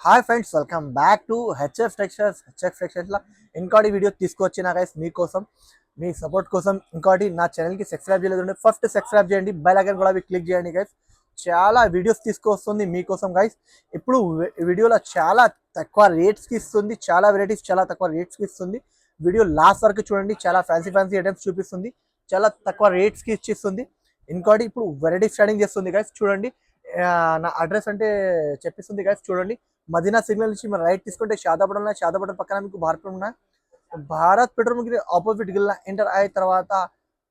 Hi friends, welcome back to HF textiles. HF టెక్స్టైల్స్లో ఇంకోటి video తీసుకొచ్చిన గైస్ మీకోసం, మీ సపోర్ట్ కోసం. ఇంకోటి నా ఛానల్కి సబ్స్క్రైబ్ చేయలేదు, ఫస్ట్ సబ్స్క్రైబ్ చేయండి, బెల్ ఐకాన్ కూడా క్లిక్ చేయండి గైస్. చాలా వీడియోస్ తీసుకొస్తుంది మీకోసం గైస్. ఇప్పుడు వీడియోలో చాలా తక్కువ రేట్స్కి ఇస్తుంది, చాలా వెరైటీస్ చాలా తక్కువ రేట్స్కి ఇస్తుంది. వీడియో లాస్ట్ వరకు చూడండి, చాలా ఫ్యాన్సీ ఐటమ్స్ చూపిస్తుంది, చాలా తక్కువ రేట్స్కి ఇచ్చిస్తుంది. ఇంకోటి ఇప్పుడు వెరైటీ స్టార్టింగ్ చేస్తుంది గైస్. చూడండి, నా అడ్రస్ అంటే చెప్పిస్తుంది గైస్. చూడండి, మదీనా సిగ్నల్ నుంచి మీరు రైట్ తీసుకుంటే షాదాపడం పక్కన మీకు భారత్ పెట్రోల్ ఆపోజిట్ గిల్లా ఎంటర్ అయిన తర్వాత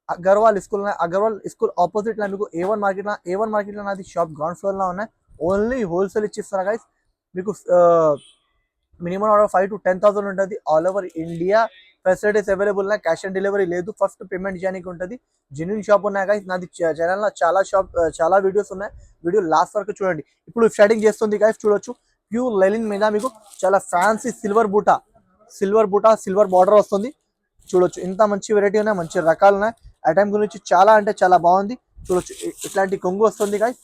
అగర్వాల్ స్కూల్ ఆపోజిట్ లో మీకు ఏ వన్ మార్కెట్ లో నాది షాప్ గ్రౌండ్ ఫ్లోర్ లో ఉన్నాయి. ఓన్లీ హోల్సేల్ ఇచ్చిస్తారు గైస్. మీకు మినిమం ఆర్డర్ 5,000 to 10,000 ఉంటుంది. All over India facilities available ఉన్నాయి. క్యాష్ ఆన్ డెలివరీ లేదు, ఫస్ట్ పేమెంట్ చేయడానికి ఉంటుంది. జెన్యూన్ షాప్ ఉన్నాయి గైస్. నాది ఛానల్లో చాలా వీడియోస్ ఉన్నాయి. వీడియో లాస్ట్ వరకు చూడండి. ఇప్పుడు స్టార్టింగ్ చేస్తుంది గైస్. చూడొచ్చు, ప్యూర్ లెలిన్ మీద మీకు చాలా ఫ్యాన్సీ సిల్వర్ బార్డర్ వస్తుంది. చూడొచ్చు, ఇంత మంచి వెరైటీ ఉన్నాయి, మంచి రకాలు ఉన్నాయి. ఐటమ్ గురించి చాలా అంటే చాలా బాగుంది. చూడొచ్చు, ఇట్లాంటి కొంగు వస్తుంది గైస్.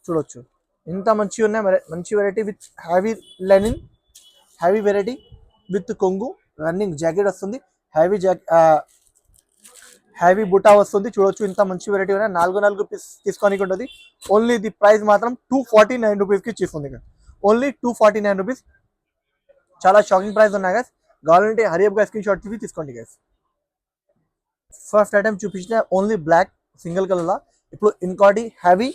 చూడొచ్చు, ఇంత మంచిగా ఉన్నాయి. మంచి వెరైటీ విత్ హ్యావీ వెరైటీ విత్ కొంగు. రన్నింగ్ జాకెట్ వస్తుంది, హ్యావీ బుటా వస్తుంది. చూడొచ్చు, ఇంత మంచి వెరైటీ ఉన్నాయి. 4 పీస్ తీసుకోనికి ఉంటుంది. ఓన్లీ ది ప్రైస్ మాత్రం 249 రూపీస్కి ఇచ్చేస్తుంది. Only 249 rupees. చాలా షాకింగ్ ప్రైస్ ఉన్నాయి గైస్. కావాలంటే హరియప్ గా స్క్రీన్ షాట్ తీసి తీసుకోండి గైస్. ఫస్ట్ ఐటమ్ చూపించిన ఓన్లీ బ్లాక్ సింగిల్ కలర్ లా. ఇప్పుడు ఇంకోటి హ్యావీ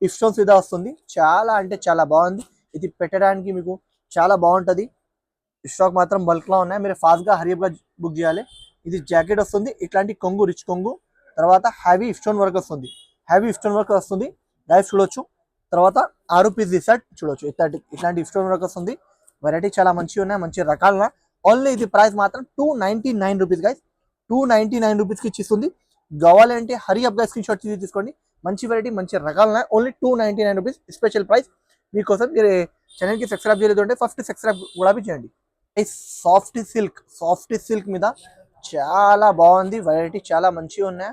ఇఫ్స్టోన్స్ మీద వస్తుంది. చాలా అంటే చాలా బాగుంది. ఇది పెట్టడానికి మీకు చాలా బాగుంటుంది. స్టాక్ మాత్రం బల్క్ లో ఉన్నాయి. మీరు ఫాస్ట్ గా హరియప్ గా బుక్ చేయాలి. ఇది జాకెట్ వస్తుంది, ఇట్లాంటి కొంగు, రిచ్ కొంగు. తర్వాత హ్యావీ స్టోన్ వర్క్ వస్తుంది గైస్. చూడొచ్చు, తర్వాత 6 పీస్ సెట్. చూడొచ్చు, ఇట్లాంటి స్టోన్ వర్క్ వస్తుంది. వెరైటీ చాలా మంచిగా ఉన్నాయి, మంచి రకాల. ఓన్లీ ఇది ప్రైస్ మాత్రం 299 రూపీస్ గైస్. 299 రూపీస్కి ఇచ్చిస్తుంది. కావాలంటే హరియప్ గా స్క్రీన్ షాట్ తీసుకోండి. మంచి వెరైటీ, మంచి రకాలు ఉన్నాయి. ఓన్లీ 299 రూపీస్ స్పెషల్ ప్రైస్ మీకోసం. మీరు ఛానల్కి సబ్స్క్రైబ్ చేయలేదు అంటే ఫస్ట్ సబ్స్క్రైబ్ కూడా చేయండి. సాఫ్ట్ సిల్క్ మీద చాలా బాగుంది. వెరైటీ చాలా మంచిగా ఉన్నాయి.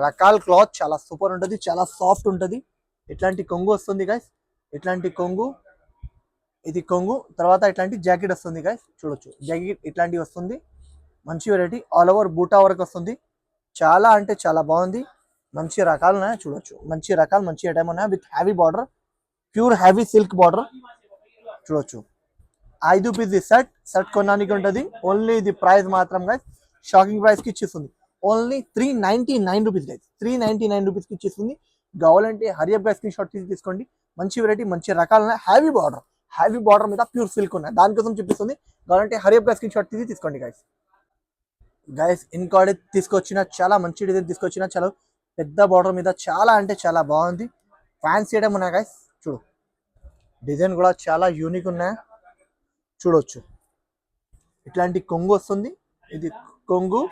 రకాల క్లాత్ చాలా సూపర్ ఉంటుంది, చాలా సాఫ్ట్ ఉంటుంది. ఇట్లాంటి కొంగు వస్తుంది గైస్. ఇది కొంగు. తర్వాత ఇట్లాంటి జాకెట్ వస్తుంది గైస్. చూడొచ్చు, జాకెట్ ఇట్లాంటివి వస్తుంది. మంచి వెరైటీ, ఆల్ ఓవర్ బూటా వరకు వస్తుంది. చాలా అంటే చాలా బాగుంది. మంచి రకాలు ఉన్నాయి. చూడొచ్చు, మంచి ఐటమ్ ఉన్నాయి with heavy border, pure heavy silk border. చూడొచ్చు, 5 పీస్ సెట్ కొనడానికి ఉంటుంది. ఓన్లీ ఇది ప్రైస్ మాత్రం గైస్ షాకింగ్ ప్రైస్ కి ఇచ్చిస్తుంది. Only 399 rupees guys. 399 రూపీస్కి ఇచ్చిస్తుంది. కావాలంటే హరియప్ గా స్క్రీన్ షాట్ తీసుకోండి. మంచి వెరైటీ, మంచి రకాలు ఉన్నాయి. హ్యావీ బార్డర్ మీద ప్యూర్ సిల్క్ ఉన్నాయి, దానికోసం చూపిస్తుంది. కావాలంటే హరియప్ గా స్క్రీన్ షాట్ తీసుకోండి గైస్. ఇంకోటి తీసుకొచ్చిన చాలా మంచి డిజైన్ తీసుకొచ్చిన, చాలా పెద్ద బార్డర్ మీద చాలా అంటే చాలా బాగుంది. ఫ్యాన్సీ ఐటమ్ ఉన్నాయి గైస్. చూడు, డిజైన్ కూడా చాలా యూనిక్ ఉన్నాయి. చూడొచ్చు, ఇట్లాంటి కొంగు వస్తుంది. ఇది కొంగు.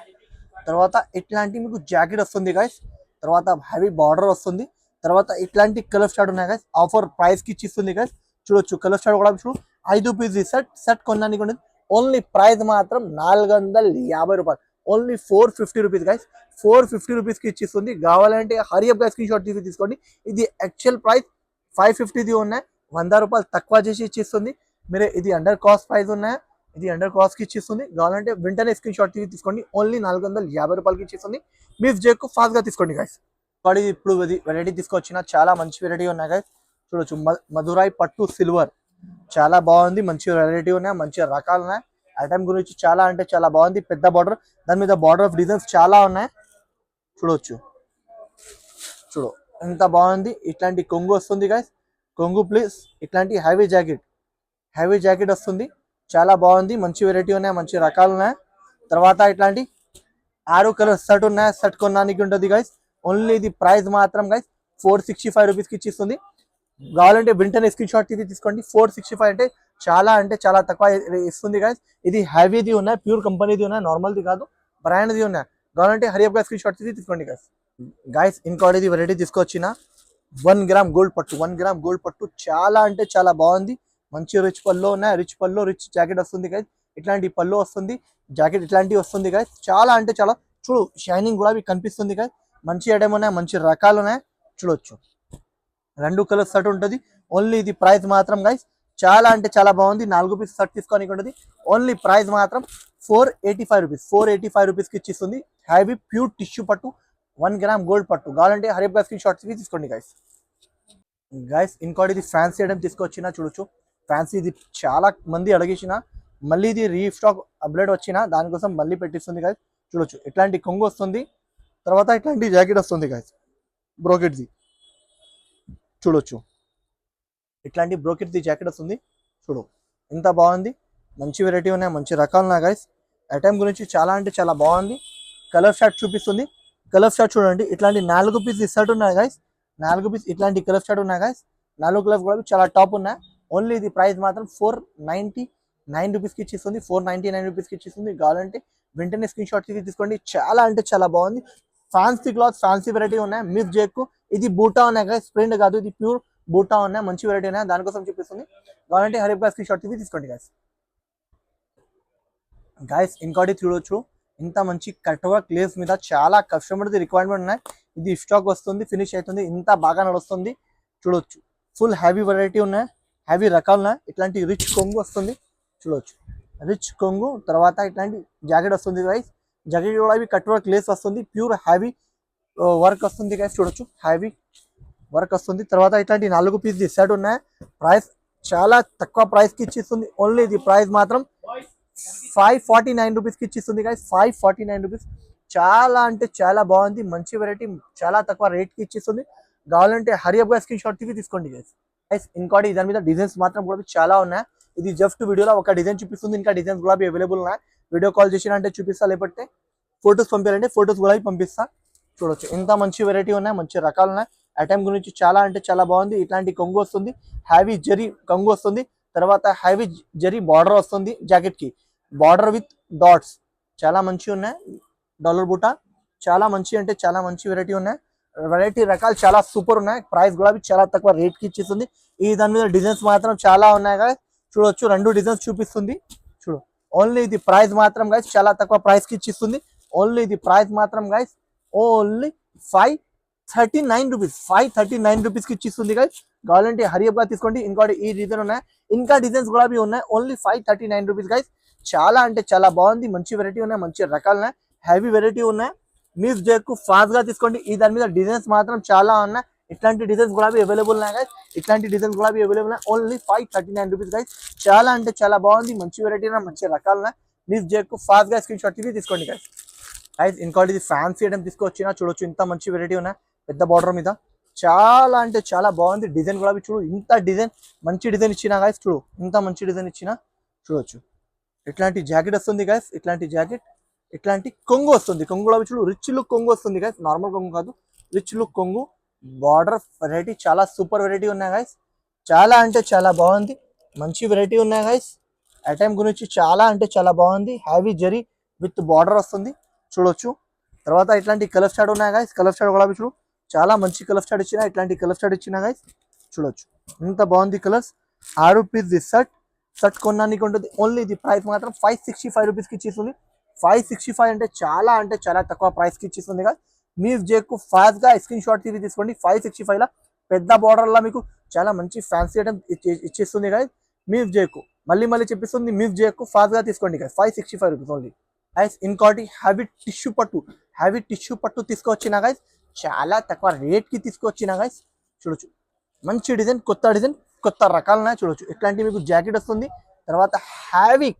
తర్వాత ఇట్లాంటి మీకు జాకెట్ వస్తుంది గైస్. తర్వాత హెవీ బార్డర్ వస్తుంది. తర్వాత ఇట్లాంటి కలర్ స్టార్ట్ ఉన్నాయి గైస్. ఆఫర్ ప్రైస్ కి ఇచ్చిస్తుంది గైస్. చూడొచ్చు, కలర్ స్టార్ట్ కూడా చూడు. 5 పీస్ సెట్ కొనడానికి ఉండదు. ఓన్లీ ప్రైస్ మాత్రం 450 రూపాయలు. Only 450 rupees guys. 450 రూపీస్కి ఇచ్చిస్తుంది. కావాలంటే హరియప్ గా స్క్రీన్ షాట్ తీసుకోండి. ఇది యాక్చువల్ ప్రైస్ 550 ఉన్నాయి. 100 రూపాయలు తక్కువ చేసి ఇచ్చిస్తుంది. మీరు ఇది అండర్ కాస్ట్ ప్రైస్ ఉన్నాయి. ఇది అండర్ కాస్ట్ కి ఇచ్చిస్తుంది. కావాలంటే వెంటనే స్క్రీన్ షాట్ తీసుకోండి. ఓన్లీ 450 రూపాయలకి ఇచ్చిస్తుంది. మీ జేకు ఫాస్ట్ గా తీసుకోండి గైస్. ఇప్పుడు వెరైటీ తీసుకొచ్చిన చాలా మంచి వెరైటీ ఉన్నాయి గైస్. చూడొచ్చు, మధురై పట్టు సిల్వర్ చాలా బాగుంది. మంచి వెరైటీ ఉన్నాయి, మంచి రకాలు ఉన్నాయి. ఐటమ్ గురించి చాలా అంటే చాలా బాగుంది. పెద్ద బార్డర్, దాని మీద బార్డర్ ఆఫ్ డిజైన్స్ చాలా ఉన్నాయి. చూడొచ్చు, ఎంత బాగుంది. ఇట్లాంటి కొంగు వస్తుంది గైస్. కొంగు ప్లీజ్. ఇట్లాంటి హ్యావీ జాకెట్ వస్తుంది. చాలా బాగుంది. మంచి వెరైటీ ఉన్నాయి, మంచి రకాలు ఉన్నాయి. తర్వాత ఇట్లాంటి 6 కలర్ సెట్ ఉన్నాయి. సెట్ కొనడానికి ఉంటుంది గైస్. ఓన్లీ ఇది ప్రైస్ మాత్రం గైస్ 465 రూపీస్కి ఇచ్చిస్తుంది. కావాలంటే వెంటనే స్క్రీన్ షాట్ తీసుకోండి. 465 అంటే చాలా తక్కువ ఇస్తుంది గైస్. ఇది హ్యావీది ఉన్నాయి, ప్యూర్ కంపెనీది ఉన్నాయి, నార్మల్ది కాదు, బ్రాండ్ది ఉన్నాయి. కావాలంటే హరియప్ గా స్క్రీన్ షాట్ తీసుకోండి గైస్. ఇంకోటి వెరైటీ తీసుకొచ్చిన 1 గ్రామ్ గోల్డ్ పట్టు చాలా అంటే చాలా బాగుంది. మంచి రిచ్ పళ్ళు ఉన్నాయి. రిచ్ జాకెట్ వస్తుంది గైస్. ఇట్లాంటి పళ్ళు వస్తుంది, జాకెట్ ఇట్లాంటివి వస్తుంది గైస్. చాలా అంటే చాలా. చూడు, షైనింగ్ కూడా కనిపిస్తుంది గైస్. మంచి ఐటమ్ ఉన్నాయి, మంచి రకాలు ఉన్నాయి. చూడొచ్చు, 2 కలర్ సెట్ ఉంటుంది. ఓన్లీ ఇది ప్రైస్ మాత్రం గైస్ చాలా అంటే చాలా బాగుంది. 4 పీస్ షర్ట్ తీసుకోనికి ఉంటుంది. ఓన్లీ ప్రైస్ మాత్రం 485 రూపీస్. 485 రూపీస్కి ఇచ్చిస్తుంది. హ్యావీ ప్యూర్ టిష్యూ పట్టు 1 గ్రామ్ గోల్డ్ పట్టు. కావాలంటే హరీబ్ గారి స్క్రీన్ షాట్స్ తీసుకోండి గైస్. గైస్ ఇంకోటి ఇది ఫ్యాన్సీ ఐటమ్ తీసుకొచ్చిన చూడొచ్చు. ఫ్యాన్సీ ఇది చాలా మంది అడిగేసిన, మళ్ళీ ఇది రీస్టాక్ అప్డేట్ వచ్చిన దానికోసం మళ్ళీ పెట్టిస్తుంది గైస్. చూడొచ్చు ఇట్లాంటి కొంగు వస్తుంది. తర్వాత ఇట్లాంటి జాకెట్ వస్తుంది గైస్, బ్రోకెట్ది. చూడొచ్చు ఇట్లాంటి బ్రోకెట్ది జాకెట్ వస్తుంది. చూడు ఎంత బాగుంది. మంచి వెరైటీ ఉన్నాయి, మంచి రకాలు ఉన్నాయి గైస్. ఐటమ్ గురించి చాలా అంటే చాలా బాగుంది. కలర్ షార్ట్ చూపిస్తుంది. కలర్ షార్ట్ చూడండి. ఇట్లాంటి 4 పీస్ షర్ట్ ఉన్నాయి గైస్. 4 పీస్ ఇట్లాంటి కలర్ షార్ట్ ఉన్నాయి గైస్. 4 కలర్స్ కూడా చాలా టాప్ ఉన్నాయి. ఓన్లీ ఇది ప్రైస్ మాత్రం 499 రూపీస్కి ఇచ్చిస్తుంది. 499 రూపీస్కి ఇచ్చిస్తుంది. కావాలంటే వెంటనే స్క్రీన్ షాట్ తీసుకోండి. చాలా అంటే చాలా బాగుంది. ఫ్యాన్సీ క్లాత్, ఫ్యాన్సీ వెరైటీ ఉన్నాయి. మిస్ చేయకు. ఇది బూటా ఉన్నాయి గైస్, ప్రింట్ కాదు, ఇది ప్యూర్ బూటా ఉన్నాయి. మంచి వెరైటీ ఉన్నాయి, దానికోసం చూపిస్తుంది. కావాలంటే హరీబ్ గారి స్క్రీన్ షాట్ తీసుకోండి గైస్. గైస్ ఇంకోటి చూడొచ్చు. ఇంత మంచి కట్ వర్క్ లేస్ మీద చాలా కస్టమర్ది రిక్వైర్మెంట్ ఉన్నాయి. ఇది స్టాక్ వస్తుంది, ఫినిష్ అవుతుంది. ఇంత బాగా నడుస్తుంది. చూడొచ్చు ఫుల్ హ్యావీ వెరైటీ ఉన్నాయి, హ్యావీ రకాలు ఉన్నాయి. ఇట్లాంటి రిచ్ కొంగు వస్తుంది. చూడొచ్చు రిచ్ కొంగు. తర్వాత ఇట్లాంటి జాకెట్ వస్తుంది గైస్. జాకెట్ కూడా ఇవి కట్ వర్క్ లేస్ వస్తుంది. ప్యూర్ హ్యావీ వర్క్ వస్తుంది గైస్. చూడొచ్చు హ్యావీ వర్క్ వస్తుంది. తర్వాత ఇట్లాంటి 4 పీస్ షర్ట్ ఉన్నాయి. ప్రైస్ చాలా తక్కువ ప్రైస్కి ఇచ్చిస్తుంది. ఓన్లీ ఇది ప్రైస్ మాత్రం 549 రూపీస్కి ఇచ్చిస్తుంది గైస్. 549 రూపీస్. చాలా అంటే చాలా బాగుంది. మంచి వెరైటీ, చాలా తక్కువ రేట్కి ఇచ్చిస్తుంది. కావాలంటే హరియప్ గా స్క్రీన్ షాట్ తీసుకోండి గైస్. గైస్ ఇంకోటి దాని మీద డిజైన్స్ మాత్రం కూడా చాలా ఉన్నాయి. ఇది జస్ట్ వీడియోలో ఒక డిజైన్ చూపిస్తుంది. ఇంకా డిజైన్స్ కూడా అవైలబుల్ ఉన్నాయి. వీడియో కాల్ చేసినంటే చూపిస్తా, లేకపోతే ఫొటోస్ పంపారంటే ఫొటోస్ కూడా పంపిస్తా. చూడొచ్చు ఎంత మంచి వెరైటీ ఉన్నాయి, మంచి రకాలు ఉన్నాయి. ఐటమ్ గురించి చాలా అంటే చాలా బాగుంది. ఇట్లాంటి కొంగు వస్తుంది, హ్యావీ జరీ కొంగు వస్తుంది. తర్వాత హ్యావీ జరీ బార్డర్ వస్తుంది. జాకెట్ కి బార్డర్ విత్ డాట్స్ చాలా మంచి ఉన్నాయి. డాలర్ బూటా చాలా మంచి అంటే చాలా మంచి వెరైటీ ఉన్నాయి. వెరైటీ రకాలు చాలా సూపర్ ఉన్నాయి. ప్రైస్ కూడా చాలా తక్కువ రేట్కి ఇచ్చేస్తుంది. ఈ దాని మీద డిజైన్స్ మాత్రం చాలా ఉన్నాయి కదా. చూడొచ్చు 2 డిజైన్స్ చూపిస్తుంది. చూడు ఓన్లీ ఇది ప్రైస్ మాత్రం గైస్ చాలా తక్కువ ప్రైస్కి ఇచ్చిస్తుంది. ఓన్లీ ఇది ప్రైస్ మాత్రం గైస్ ఓన్లీ 539 రూపీస్. 539 రూపీస్కి ఇచ్చిస్తుంది గైస్. కావాలంటే హరియప్ గా తీసుకోండి. ఇంకోటి ఈ డిజైన్ ఉన్నాయి, ఇంకా డిజైన్స్ కూడా ఉన్నాయి. Only 539 rupees guys. చాలా అంటే చాలా బాగుంది. మంచి వెరైటీ ఉన్నాయి, మంచి రకాలు ఉన్నాయి, హ్యావీ వెరైటీ ఉన్నాయి. మిస్ చేయకు, ఫాస్ట్ గా తీసుకోండి. ఈ దాని మీద డిజైన్స్ మాత్రం చాలా ఉన్నాయి. ఇట్లాంటి డిజైన్స్ కూడా అవైలబుల్ ఉన్నాయి గైస్. ఇట్లాంటి డిజైన్స్ కూడా అవైలబుల్ ఉన్నాయి. Only 539 rupees guys. చాలా అంటే చాలా బాగుంది. మంచి వెరైటీ, మంచి రకాలు ఉన్నాయి. మిస్ చేయకు, ఫాస్ట్ గా స్క్రీన్ షాట్ తీసుకోండి గైస్. గైస్ ఇంకోటి ఇది ఫ్యాన్సీ ఐటమ్ తీసుకొచ్చినా. చూడొచ్చు ఇంత మంచి వెరైటీ ఉన్నాయి. పెద్ద బార్డర్ మీద చాలా అంటే చాలా బాగుంది. డిజైన్ కూడా చూడు, ఇంత డిజైన్ మంచి డిజైన్ ఇచ్చిన గైస్. చూడు ఇంత మంచి డిజైన్ ఇచ్చిన. చూడొచ్చు ఇట్లాంటి జాకెట్ వస్తుంది గైస్. ఇట్లాంటి జాకెట్, ఇట్లాంటి కొంగు వస్తుంది. కొంగు కూడా చూడు రిచ్ లుక్ కొంగు వస్తుంది గైస్. నార్మల్ కొంగు కాదు, రిచ్ లుక్ కొంగు. బార్డర్ వెరైటీ చాలా సూపర్ వెరైటీ ఉన్నాయి గైస్. చాలా అంటే చాలా బాగుంది. మంచి వెరైటీ ఉన్నాయి గైస్. ఐటమ్ గురించి చాలా అంటే చాలా బాగుంది. హ్యావీ జరీ విత్ బార్డర్ వస్తుంది. చూడొచ్చు. తర్వాత ఇట్లాంటి కలర్ స్టార్ట్ ఉన్నాయి గైస్. కలర్ స్టార్ట్ కూడా చూడు చాలా మంచి కలర్ స్టార్ట్ ఇచ్చిన. ఇట్లాంటి కలర్ స్టార్ట్ ఇచ్చిన గైస్. చూడొచ్చు ఇంత బాగుంది కలర్స్. 6 పీస్ షర్ట్ కొనడానికి ఉంటుంది. ఓన్లీ ఇది ప్రైస్ మాత్రం 565 రూపీస్కి ఇచ్చిస్తుంది. 565 అంటే చాలా తక్కువ ప్రైస్కి ఇచ్చిస్తుంది కదా. మీరు జేకు ఫాస్ట్ గా స్క్రీన్ షాట్ తీసుకోండి. 565 లా పెద్ద బార్డర్ లా మీకు చాలా మంచి ఫ్యాన్సీ ఐటమ్ ఇచ్చేస్తుంది కదా. మీరు జేకు మళ్ళీ చెప్పిస్తుంది. మీరు జేకు ఫాస్ట్ గా తీసుకోండి కదా. 565 రూపీస్ ఓన్లీ గైస్. ఇంకోటి హ్యావీ టిష్యూ పట్టు తీసుకొచ్చిన గైస్. చాలా తక్కువ రేట్కి తీసుకొచ్చిన గైస్. చూడొచ్చు మంచి డిజైన్, కొత్త రకాలున్నాయి. చూడొచ్చు ఇట్లాంటి మీకు జాకెట్ వస్తుంది. తర్వాత హ్యావీ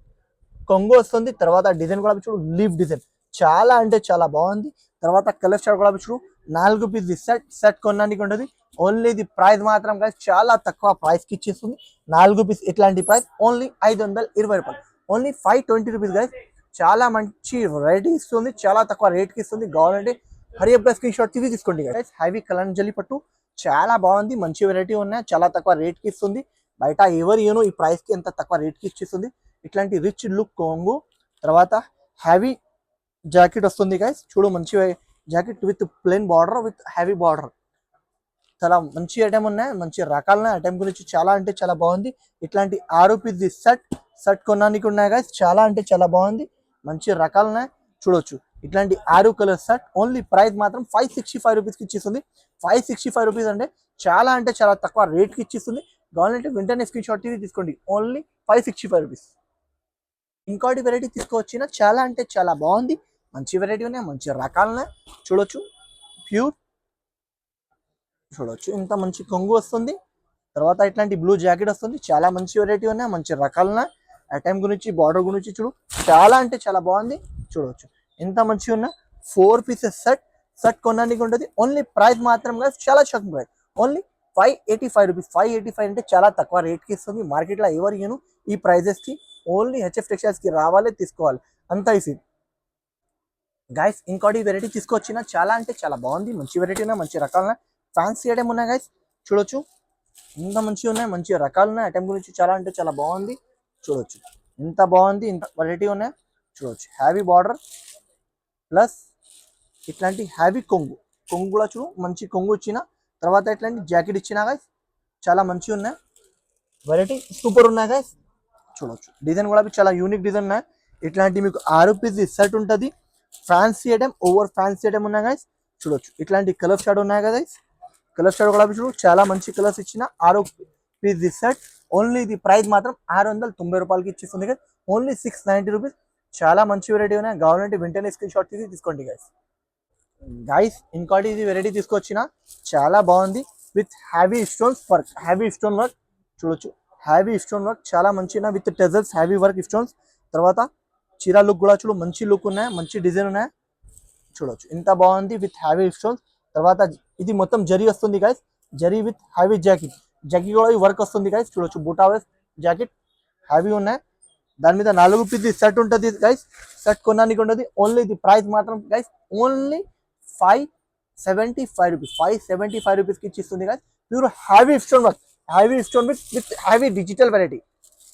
కొంగు వస్తుంది. తర్వాత డిజైన్ కూడా చూడు లీఫ్ డిజైన్ చాలా అంటే చాలా బాగుంది. తర్వాత కలర్ షార్ట్ కూడా చూడు 4 పీస్ సెట్ కొనడానికి ఉంటుంది. ఓన్లీ ఇది ప్రైస్ మాత్రం గైస్ చాలా తక్కువ ప్రైస్కి ఇచ్చేస్తుంది. 4 పీస్ ఇట్లాంటి ప్రైస్ ఓన్లీ 520 రూపాయలు. Only 520 rupees guys. చాలా మంచి వెరైటీ ఇస్తుంది, చాలా తక్కువ రేట్కి ఇస్తుంది. కావాలంటే హరియప్ గా స్క్రీన్ షాట్ తీసుకోండి గైస్. హ్యావీ కలంజలి పట్టు చాలా బాగుంది. మంచి వెరైటీ ఉన్నాయి. చాలా తక్కువ రేట్కి ఇస్తుంది. బయట ఎవరు ఏనో ఈ ప్రైస్కి ఎంత తక్కువ రేట్కి ఇచ్చిస్తుంది. ఇట్లాంటి రిచ్ లుక్ కొంగు. తర్వాత హ్యావీ జాకెట్ వస్తుంది గైస్. చూడు మంచి jacket with plain border with heavy border. చాలా మంచి ఐటమ్ ఉన్నాయి, మంచి రకాలున్నాయి. ఐటమ్ గురించి చాలా అంటే చాలా బాగుంది. ఇట్లాంటి 6 పీస్ షర్ట్ కొనడానికి ఉన్నాయి గైస్. చాలా అంటే చాలా బాగుంది. మంచి రకాలున్నాయి. చూడొచ్చు ఇట్లాంటి 6 కలర్ షర్ట్ ఓన్లీ ప్రైస్ మాత్రం 565 రూపీస్కి ఇచ్చిస్తుంది. 565 రూపీస్ అంటే చాలా తక్కువ రేట్కి ఇచ్చిస్తుంది. కావాలంటే వెంటనే స్క్రీన్ షాట్ తీసుకోండి. Only 565 rupees. ఇంకోటి వెరైటీ తీసుకొచ్చిన చాలా అంటే చాలా బాగుంది. మంచి వెరైటీ ఉన్నాయి, మంచి రకాలు ఉన్నాయి. చూడొచ్చు ప్యూర్, చూడొచ్చు ఇంత మంచి కొంగు వస్తుంది. తర్వాత ఇట్లాంటి బ్లూ జాకెట్ వస్తుంది. చాలా మంచి వెరైటీ ఉన్నాయి, మంచి రకాలు ఉన్నాయి. ఐటమ్ గురించి బార్డర్ గురించి చూడు, చాలా అంటే చాలా బాగుంది. చూడవచ్చు ఎంత మంచిగా ఉన్నా. 4 పీసెస్ సెట్ కొనడానికి ఉంటుంది. ఓన్లీ ప్రైస్ మాత్రం చాలా షాకింగ్ ప్రైస్. Only 585 rupees. 585 అంటే చాలా తక్కువ రేట్కి ఇస్తుంది. మార్కెట్లో ఎవరు ఇయ్యను ఈ ప్రైజెస్కి. ఓన్లీ హెచ్ఎఫ్ టెక్స్టైల్స్కి రావాలి, తీసుకోవాలి, అంతా ఈజీ గైస్. ఇంకోటి వెరైటీ తీసుకొచ్చిన చాలా అంటే చాలా బాగుంది. మంచి వెరైటీ ఉన్నాయి, మంచి రకాలు ఫ్యాన్సీ ఐటమ్ ఉన్నాయి గైస్. చూడొచ్చు ఇంత మంచిగా ఉన్నాయి, మంచి రకాలు ఉన్నాయి. ఐటమ్ గురించి చాలా అంటే చాలా బాగుంది. చూడొచ్చు ఇంత బాగుంది, ఇంత వెరైటీ ఉన్నాయి. చూడొచ్చు హ్యావీ బార్డర్ ప్లస్ ఇట్లాంటి హ్యావీ కొంగు కూడా చూడు, మంచి కొంగు ఇచ్చిన. తర్వాత ఇట్లాంటి జాకెట్ ఇచ్చిన గైస్, చాలా మంచిగా ఉన్నాయి. వెరైటీ సూపర్ ఉన్నాయి గైస్. చూడొచ్చు డిజైన్ కూడా చాలా యూనిక్ డిజైన్ ఉన్నాయి. ఇట్లాంటి మీకు 6 పీస్ సెట్ ఉంటుంది. Fancy item, over fancy item ఉన్నాయి గైస్. చూడొచ్చు ఇట్లాంటి కలర్ షాడ్ ఉన్నాయి కదా గైస్. కలర్ షాడ్ కూడా చూడు, చాలా మంచి కలర్స్ ఇచ్చిన. 6 పీస్ సెట్. ఓన్లీ ఇది ప్రైస్ మాత్రం 690 రూపాయలకి ఇచ్చేస్తుంది గైస్. Only 690 rupees. చాలా మంచి వెరైటీ ఉన్నాయి. కావాలంటే వెంటనే స్క్రీన్ షాట్ తీసుకోండి గైస్. ఇంకోటి ఇది వెరైటీ తీసుకొచ్చిన చాలా బాగుంది. With heavy stones work, heavy stone work. చూడొచ్చు హ్యావీ స్టోన్ వర్క్ చాలా మంచిగా with tassels, heavy work stones. తర్వాత చీర లుక్ కూడా చూడు, మంచి లుక్ ఉన్నాయి, మంచి డిజైన్ ఉన్నాయి. చూడొచ్చు ఇంత బాగుంది విత్ హ్యావీ స్టోన్స్. తర్వాత ఇది మొత్తం జరీ వస్తుంది గైస్. జరీ విత్ హ్యావీ జాకెట్ కూడా వర్క్ వస్తుంది గైస్. చూడొచ్చు బూటా జాకెట్ హ్యావీ ఉన్నాయి. దాని మీద 4 పీస్ సెట్ ఉంటుంది గైస్. సెట్ కొనడానికి ఉంటుంది. ఓన్లీ ఇది ప్రైస్ మాత్రం గైస్ ఓన్లీ 575 రూపీస్. 575 రూపీస్కి ఇచ్చిస్తుంది guys. Pure heavy stone work, heavy stone with heavy digital variety.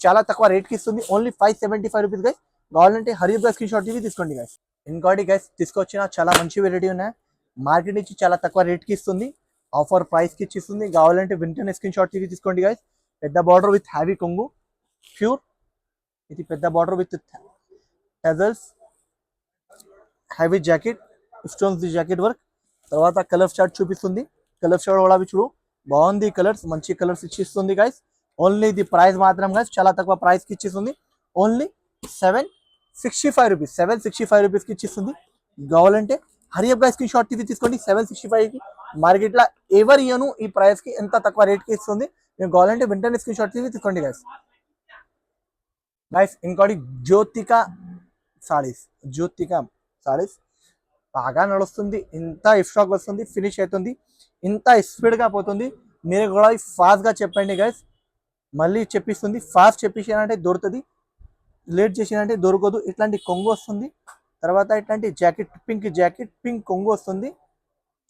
చాలా తక్కువ రేట్కి ఇస్తుంది. Only 575 rupees guys. కావాలంటే హరీబ్గా స్క్రీన్ షాట్ తీసుకోండి గైస్. ఇంకోటి గైస్ తీసుకొచ్చిన చాలా మంచి వెరైటీ ఉన్నాయి. మార్కెట్ నుంచి చాలా తక్కువ రేట్కి ఇస్తుంది. ఆఫర్ ప్రైస్కి ఇచ్చిస్తుంది. కావాలంటే వెంటనే స్క్రీన్ షాట్ తీసుకోండి గైస్. పెద్ద బార్డర్ విత్ హ్యావీ కొంగు ప్యూర్. ఇది పెద్ద border with tassels, heavy jacket stones jacket work. తర్వాత కలర్ చార్ట్ చూపిస్తుంది. కలర్ చార్ట్ కూడా చూడు, బాగుంది. కలర్స్ మంచి కలర్స్ ఇచ్చిస్తుంది గైస్. ఓన్లీ ఇది ప్రైస్ మాత్రం గైస్ చాలా తక్కువ ప్రైస్కి ఇచ్చిస్తుంది. Only 765 rupees. 765 రూపీస్కి ఇచ్చిస్తుంది. కావాలంటే హరియబ్గా స్క్రీన్ షాట్ తీసుకోండి. 765కి మార్కెట్లో ఎవరు ఇయ్యను ఈ ప్రైస్కి, ఎంత తక్కువ రేట్కి ఇస్తుంది. మీరు కావాలంటే వెంటనే స్క్రీన్ షాట్ తీసుకోండి గైస్. ఇంకోటి జ్యోతిక సారీస్ బాగా నడుస్తుంది. ఇంత స్టాక్ వస్తుంది, ఫినిష్ అవుతుంది, ఇంత స్పీడ్గా పోతుంది. మీరు కూడా ఫాస్ట్గా చెప్పండి గైస్, మళ్ళీ చెప్పిస్తుంది. ఫాస్ట్ చెప్పేసానంటే దొరుకుతుంది, లేట్ చేసినంటే దొరకదు. ఇట్లాంటి కొంగు వస్తుంది. తర్వాత ఇట్లాంటి జాకెట్, పింక్ కొంగు వస్తుంది.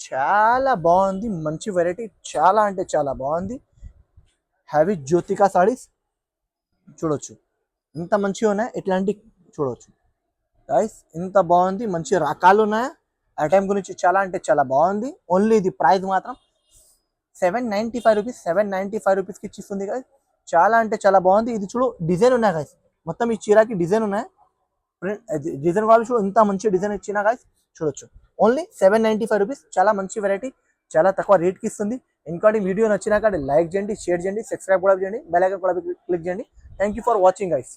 చాలా బాగుంది, మంచి వెరైటీ, చాలా అంటే చాలా బాగుంది. హ్యావీ జ్యోతిక సారీస్ చూడొచ్చు ఇంత మంచిగా ఉన్నాయి. ఇట్లాంటి చూడొచ్చు గైస్, ఇంత బాగుంది, మంచి రకాలు ఉన్నాయి. ఐటమ్ గురించి చాలా అంటే చాలా బాగుంది. ఓన్లీ ఇది ప్రైస్ మాత్రం 795 రూపీస్. 795 రూపీస్కి ఇచ్చిస్తుంది గైస్. చాలా అంటే చాలా బాగుంది. ఇది చూడు డిజైన్ ఉన్నాయి గైస్. మొత్తం ఈ చీరకి డిజైన్ ఉన్నాయి. డిజైన్ వాళ్ళు చూడు ఇంత మంచి డిజైన్ ఇచ్చిన గైస్. చూడొచ్చు ఓన్లీ 795 రూపీస్. చాలా మంచి వెరైటీ, చాలా తక్కువ రేట్కి ఇస్తుంది. ఇంకోటి వీడియో నచ్చినాక లైక్ చేయండి, షేర్ చేయండి, సబ్స్క్రైబ్ కూడా చేయండి, బెల్ ఐకాన్ కూడా క్లిక్ చేయండి. Thank you for watching guys.